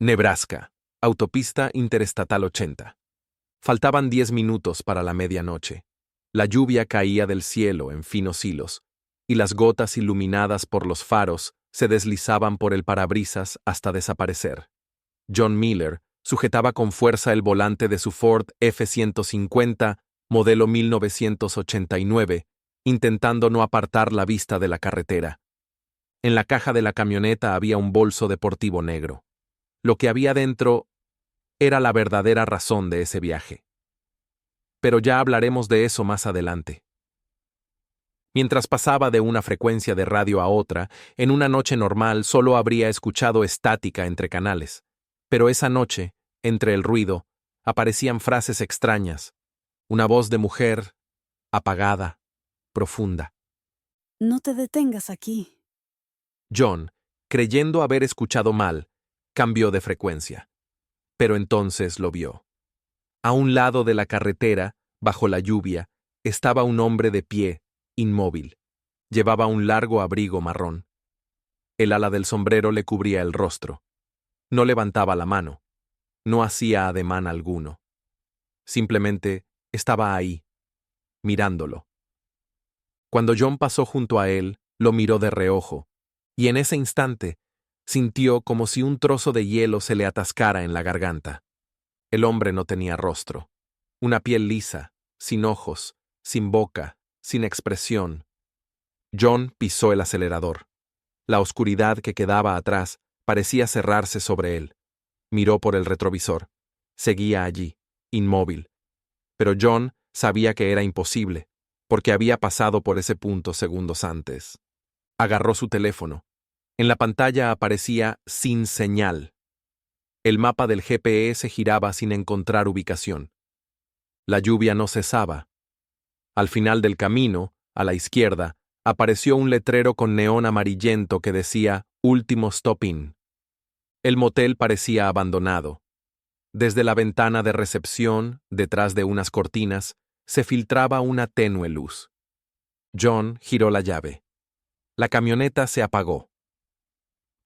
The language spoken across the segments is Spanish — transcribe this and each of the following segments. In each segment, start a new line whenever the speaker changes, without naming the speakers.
Nebraska, autopista interestatal 80. Faltaban 10 minutos para la medianoche. La lluvia caía del cielo en finos hilos, y las gotas iluminadas por los faros se deslizaban por el parabrisas hasta desaparecer. John Miller sujetaba con fuerza el volante de su Ford F-150, modelo 1989, intentando no apartar la vista de la carretera. En la caja de la camioneta había un bolso deportivo negro. Lo que había dentro era la verdadera razón de ese viaje. Pero ya hablaremos de eso más adelante. Mientras pasaba de una frecuencia de radio a otra, en una noche normal solo habría escuchado estática entre canales. Pero esa noche, entre el ruido, aparecían frases extrañas. Una voz de mujer, apagada, profunda.
No te detengas aquí.
John, creyendo haber escuchado mal, cambió de frecuencia. Pero entonces lo vio. A un lado de la carretera, bajo la lluvia, estaba un hombre de pie, inmóvil. Llevaba un largo abrigo marrón. El ala del sombrero le cubría el rostro. No levantaba la mano. No hacía ademán alguno. Simplemente estaba ahí, mirándolo. Cuando John pasó junto a él, lo miró de reojo, y en ese instante sintió como si un trozo de hielo se le atascara en la garganta. El hombre no tenía rostro. Una piel lisa, sin ojos, sin boca, sin expresión. John pisó el acelerador. La oscuridad que quedaba atrás parecía cerrarse sobre él. Miró por el retrovisor. Seguía allí, inmóvil. Pero John sabía que era imposible, porque había pasado por ese punto segundos antes. Agarró su teléfono. En la pantalla aparecía sin señal. El mapa del GPS giraba sin encontrar ubicación. La lluvia no cesaba. Al final del camino, a la izquierda, apareció un letrero con neón amarillento que decía Último Stop-in. El motel parecía abandonado. Desde la ventana de recepción, detrás de unas cortinas, se filtraba una tenue luz. John giró la llave. La camioneta se apagó.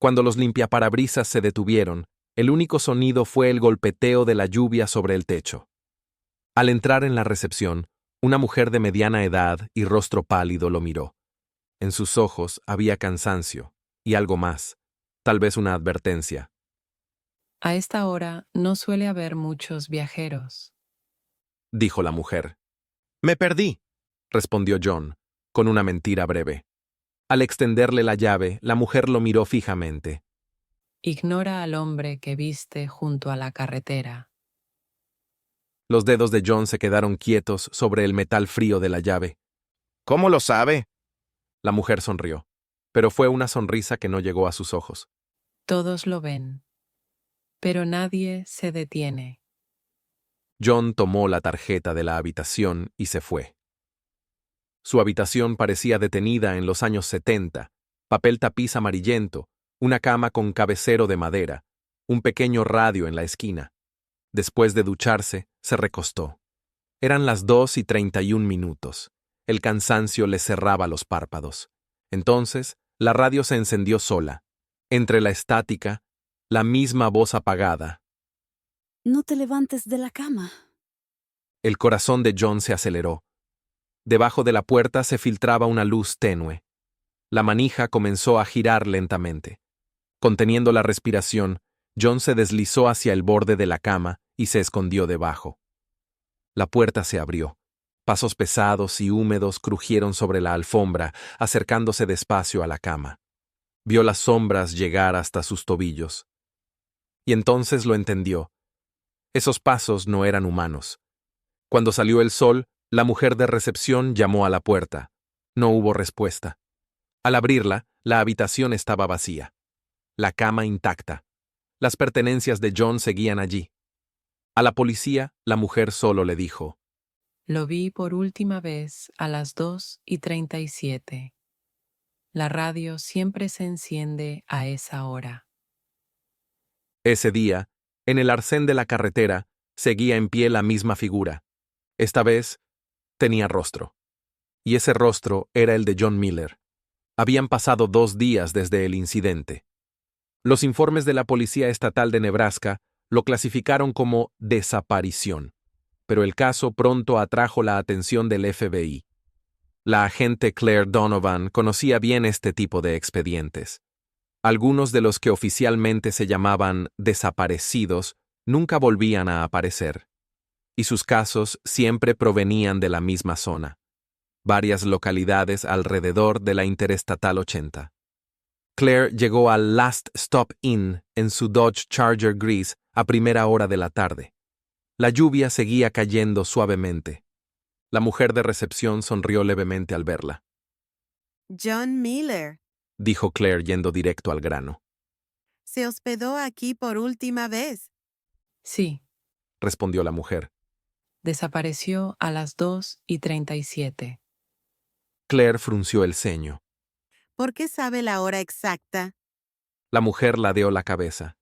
Cuando los limpiaparabrisas se detuvieron, el único sonido fue el golpeteo de la lluvia sobre el techo. Al entrar en la recepción, una mujer de mediana edad y rostro pálido lo miró. En sus ojos había cansancio y algo más, tal vez una advertencia.
A esta hora no suele haber muchos viajeros.
Dijo la mujer. Me perdí, respondió John, con una mentira breve. Al extenderle la llave, la mujer lo miró fijamente.
Ignora al hombre que viste junto a la carretera.
Los dedos de John se quedaron quietos sobre el metal frío de la llave.
¿Cómo lo sabe?
La mujer sonrió, pero fue una sonrisa que no llegó a sus ojos.
Todos lo ven, pero nadie se detiene.
John tomó la tarjeta de la habitación y se fue. Su habitación parecía detenida en los años 70, papel tapiz amarillento, una cama con cabecero de madera, un pequeño radio en la esquina. Después de ducharse, se recostó. Eran las 2:31. El cansancio le cerraba los párpados. Entonces, la radio se encendió sola. Entre la estática, la misma voz apagada.
No te levantes de la cama.
El corazón de John se aceleró. Debajo de la puerta se filtraba una luz tenue. La manija comenzó a girar lentamente. Conteniendo la respiración, John se deslizó hacia el borde de la cama y se escondió debajo. La puerta se abrió. Pasos pesados y húmedos crujieron sobre la alfombra, acercándose despacio a la cama. Vio las sombras llegar hasta sus tobillos. Y entonces lo entendió. Esos pasos no eran humanos. Cuando salió el sol, la mujer de recepción llamó a la puerta. No hubo respuesta. Al abrirla, la habitación estaba vacía. La cama intacta. Las pertenencias de John seguían allí. A la policía, la mujer solo le dijo:
Lo vi por última vez a las 2:37. La radio siempre se enciende a esa hora.
Ese día, en el arcén de la carretera, seguía en pie la misma figura. Esta vez, tenía rostro. Y ese rostro era el de John Miller. Habían pasado 2 días desde el incidente. Los informes de la Policía Estatal de Nebraska lo clasificaron como desaparición, pero el caso pronto atrajo la atención del FBI. La agente Claire Donovan conocía bien este tipo de expedientes. Algunos de los que oficialmente se llamaban desaparecidos nunca volvían a aparecer, y sus casos siempre provenían de la misma zona, varias localidades alrededor de la Interestatal 80. Claire llegó al Last Stop Inn en su Dodge Charger gris a primera hora de la tarde. La lluvia seguía cayendo suavemente. La mujer de recepción sonrió levemente al verla.
John Miller.
Dijo Claire yendo directo al grano.
¿Se hospedó aquí por última vez?
Sí,
Respondió la mujer.
desapareció a las 2:37.
Claire frunció el ceño.
¿Por qué sabe la hora exacta?
La mujer ladeó la cabeza.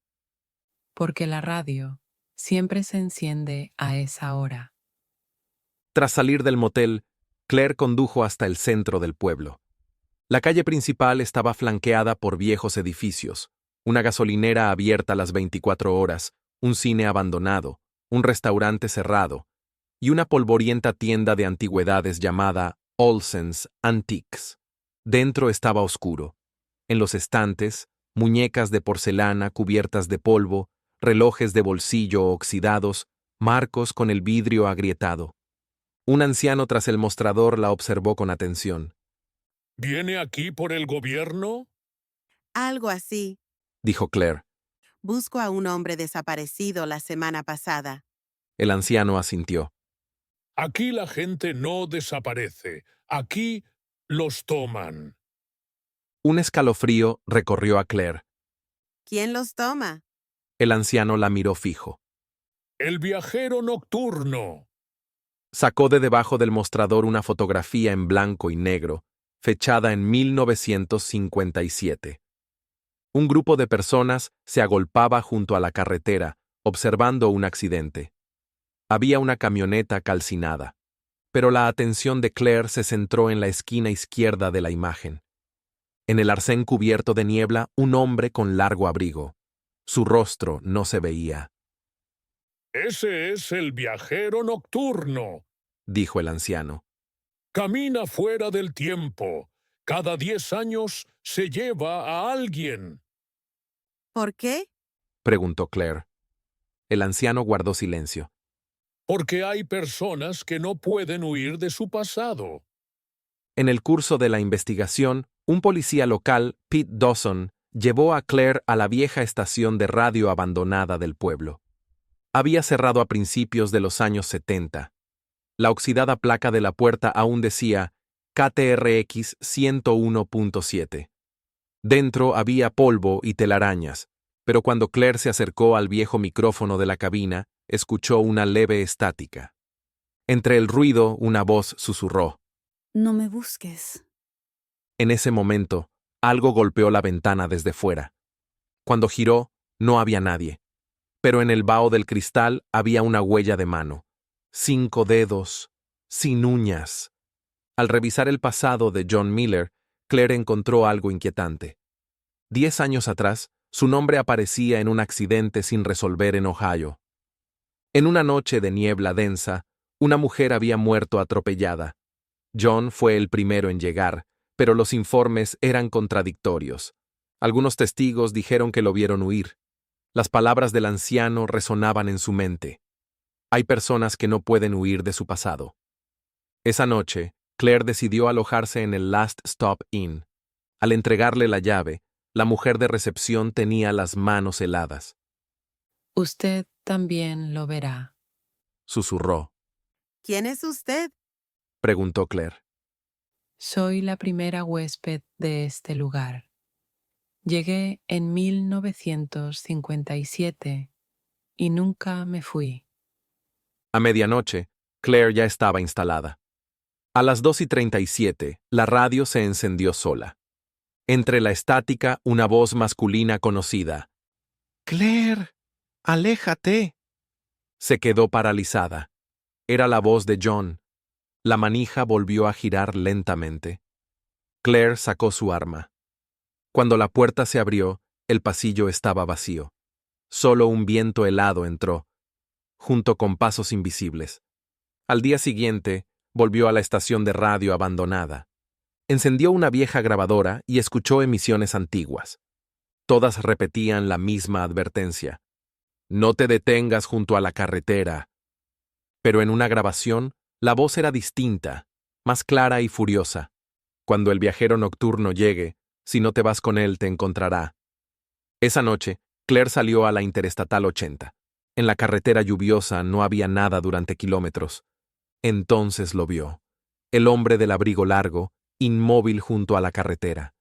Porque la radio siempre se enciende a esa hora.
Tras salir del motel, Claire condujo hasta el centro del pueblo. La calle principal estaba flanqueada por viejos edificios, una gasolinera abierta las 24 horas, un cine abandonado, un restaurante cerrado y una polvorienta tienda de antigüedades llamada Olsen's Antiques. Dentro estaba oscuro. En los estantes, muñecas de porcelana cubiertas de polvo, relojes de bolsillo oxidados, marcos con el vidrio agrietado. Un anciano tras el mostrador la observó con atención.
¿Viene aquí por el gobierno?
Algo así.
Dijo Claire.
Busco a un hombre desaparecido la semana pasada.
El anciano asintió.
Aquí la gente no desaparece. Aquí los toman.
Un escalofrío recorrió a Claire.
¿Quién los toma?
El anciano la miró fijo.
El viajero nocturno.
Sacó de debajo del mostrador una fotografía en blanco y negro, fechada en 1957. Un grupo de personas se agolpaba junto a la carretera, observando un accidente. Había una camioneta calcinada, pero la atención de Claire se centró en la esquina izquierda de la imagen. En el arcén cubierto de niebla, un hombre con largo abrigo. Su rostro no se veía.
Ese es el viajero nocturno.
Dijo el anciano.
Camina fuera del tiempo. Cada 10 años se lleva a alguien.
¿Por qué?
Preguntó Claire. El anciano guardó silencio.
Porque hay personas que no pueden huir de su pasado.
En el curso de la investigación, un policía local, Pete Dawson, llevó a Claire a la vieja estación de radio abandonada del pueblo. Había cerrado a principios de los años 70. La oxidada placa de la puerta aún decía KTRX 101.7. Dentro había polvo y telarañas, pero cuando Claire se acercó al viejo micrófono de la cabina, escuchó una leve estática. Entre el ruido, una voz susurró.
No me busques.
En ese momento, algo golpeó la ventana desde fuera. Cuando giró, no había nadie, pero en el vaho del cristal había una huella de mano. 5 dedos, sin uñas. Al revisar el pasado de John Miller, Claire encontró algo inquietante. 10 años atrás, su nombre aparecía en un accidente sin resolver en Ohio. En una noche de niebla densa, una mujer había muerto atropellada. John fue el primero en llegar, pero los informes eran contradictorios. Algunos testigos dijeron que lo vieron huir. Las palabras del anciano resonaban en su mente. Hay personas que no pueden huir de su pasado. Esa noche, Claire decidió alojarse en el Last Stop Inn. Al entregarle la llave, la mujer de recepción tenía las manos heladas.
Usted también lo verá.
Susurró.
¿Quién es usted?
Preguntó Claire.
Soy la primera huésped de este lugar. Llegué en 1957 y nunca me fui.
A medianoche, Claire ya estaba instalada. A las 2:37, la radio se encendió sola. Entre la estática, una voz masculina conocida. «Claire, aléjate». Se quedó paralizada. Era la voz de John. La manija volvió a girar lentamente. Claire sacó su arma. Cuando la puerta se abrió, El pasillo estaba vacío. Solo un viento helado entró, junto con pasos invisibles. Al día siguiente, volvió a la estación de radio abandonada. Encendió una vieja grabadora y escuchó emisiones antiguas. Todas repetían la misma advertencia. No te detengas junto a la carretera. Pero en una grabación, la voz era distinta, más clara y furiosa. Cuando el viajero nocturno llegue, si no te vas con él te encontrará. Esa noche, Claire salió a la Interestatal 80. En la carretera lluviosa no había nada durante kilómetros. Entonces lo vio. El hombre del abrigo largo, inmóvil junto a la carretera.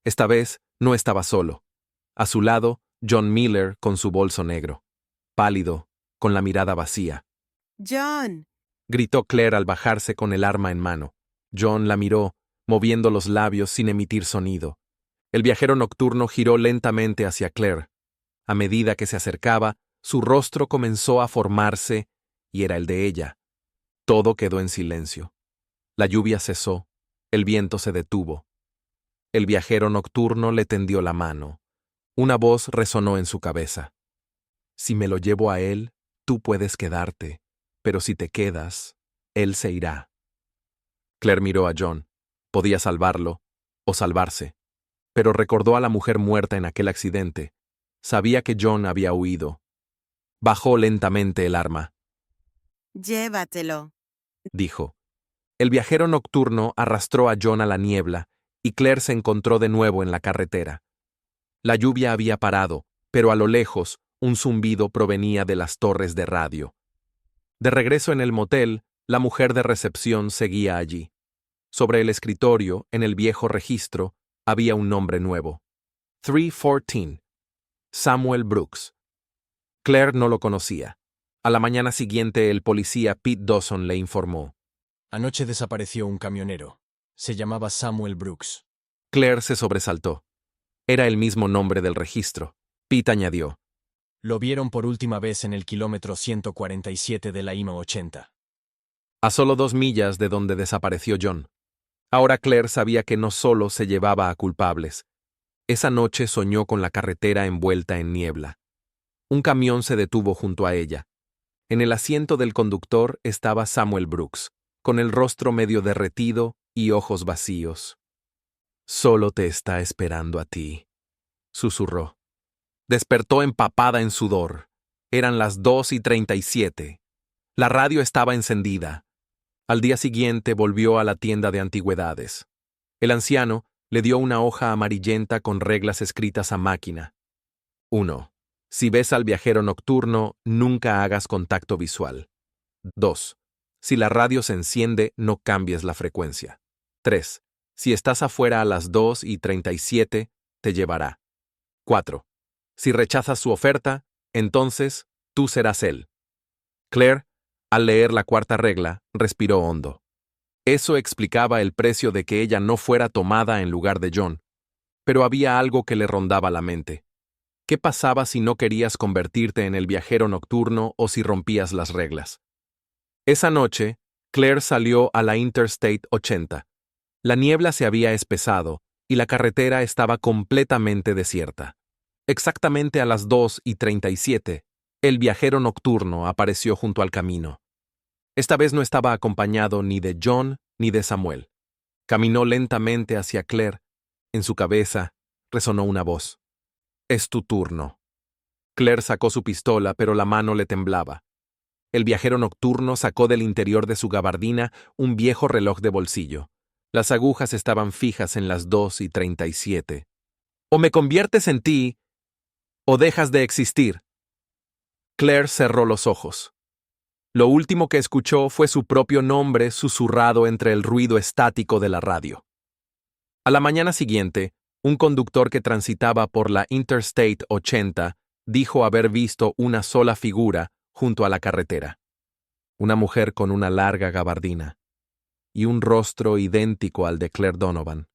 Esta vez no estaba solo. A su lado, John Miller con su bolso negro. Pálido, con la mirada vacía.
John.
Gritó Claire al bajarse con el arma en mano. John la miró, moviendo los labios sin emitir sonido. El viajero nocturno giró lentamente hacia Claire. A medida que se acercaba, su rostro comenzó a formarse y era el de ella. Todo quedó en silencio. La lluvia cesó, el viento se detuvo. El viajero nocturno le tendió la mano. Una voz resonó en su cabeza. Si me lo llevo a él, tú puedes quedarte, pero si te quedas, él se irá. Claire miró a John. Podía salvarlo, o salvarse. Pero recordó a la mujer muerta en aquel accidente. Sabía que John había huido. Bajó lentamente el arma.
Llévatelo.
Dijo. El viajero nocturno arrastró a John a la niebla y Claire se encontró de nuevo en la carretera. La lluvia había parado, pero a lo lejos un zumbido provenía de las torres de radio. De regreso en el motel, la mujer de recepción seguía allí. Sobre el escritorio, en el viejo registro, había un nombre nuevo. 314. Samuel Brooks. Claire no lo conocía. A la mañana siguiente el policía Pete Dawson le informó.
Anoche desapareció un camionero. Se llamaba Samuel Brooks.
Claire se sobresaltó. Era el mismo nombre del registro. Pete añadió.
Lo vieron por última vez en el kilómetro 147 de la I-80.
A solo 2 millas de donde desapareció John. Ahora Claire sabía que no solo se llevaba a culpables. Esa noche soñó con la carretera envuelta en niebla. Un camión se detuvo junto a ella. En el asiento del conductor estaba Samuel Brooks, con el rostro medio derretido y ojos vacíos. Solo te está esperando a ti, susurró. Despertó empapada en sudor. Eran las 2:37. La radio estaba encendida. Al día siguiente volvió a la tienda de antigüedades. El anciano le dio una hoja amarillenta con reglas escritas a máquina. 1. Si ves al viajero nocturno, nunca hagas contacto visual. 2. Si la radio se enciende, no cambies la frecuencia. 3. Si estás afuera a las 2:37, te llevará. 4. Si rechazas su oferta, entonces tú serás él. Claire, al leer la cuarta regla, respiró hondo. Eso explicaba el precio de que ella no fuera tomada en lugar de John. Pero había algo que le rondaba la mente. ¿Qué pasaba si no querías convertirte en el viajero nocturno o si rompías las reglas? Esa noche, Claire salió a la Interstate 80. La niebla se había espesado y la carretera estaba completamente desierta. Exactamente a las 2:37, el viajero nocturno apareció junto al camino. Esta vez no estaba acompañado ni de John ni de Samuel. Caminó lentamente hacia Claire. En su cabeza resonó una voz. Es tu turno. Claire sacó su pistola, pero la mano le temblaba. El viajero nocturno sacó del interior de su gabardina un viejo reloj de bolsillo. Las agujas estaban fijas en las 2:37. O me conviertes en ti, o dejas de existir. Claire cerró los ojos. Lo último que escuchó fue su propio nombre susurrado entre el ruido estático de la radio. A la mañana siguiente, un conductor que transitaba por la Interstate 80 dijo haber visto una sola figura junto a la carretera. Una mujer con una larga gabardina y un rostro idéntico al de Claire Donovan.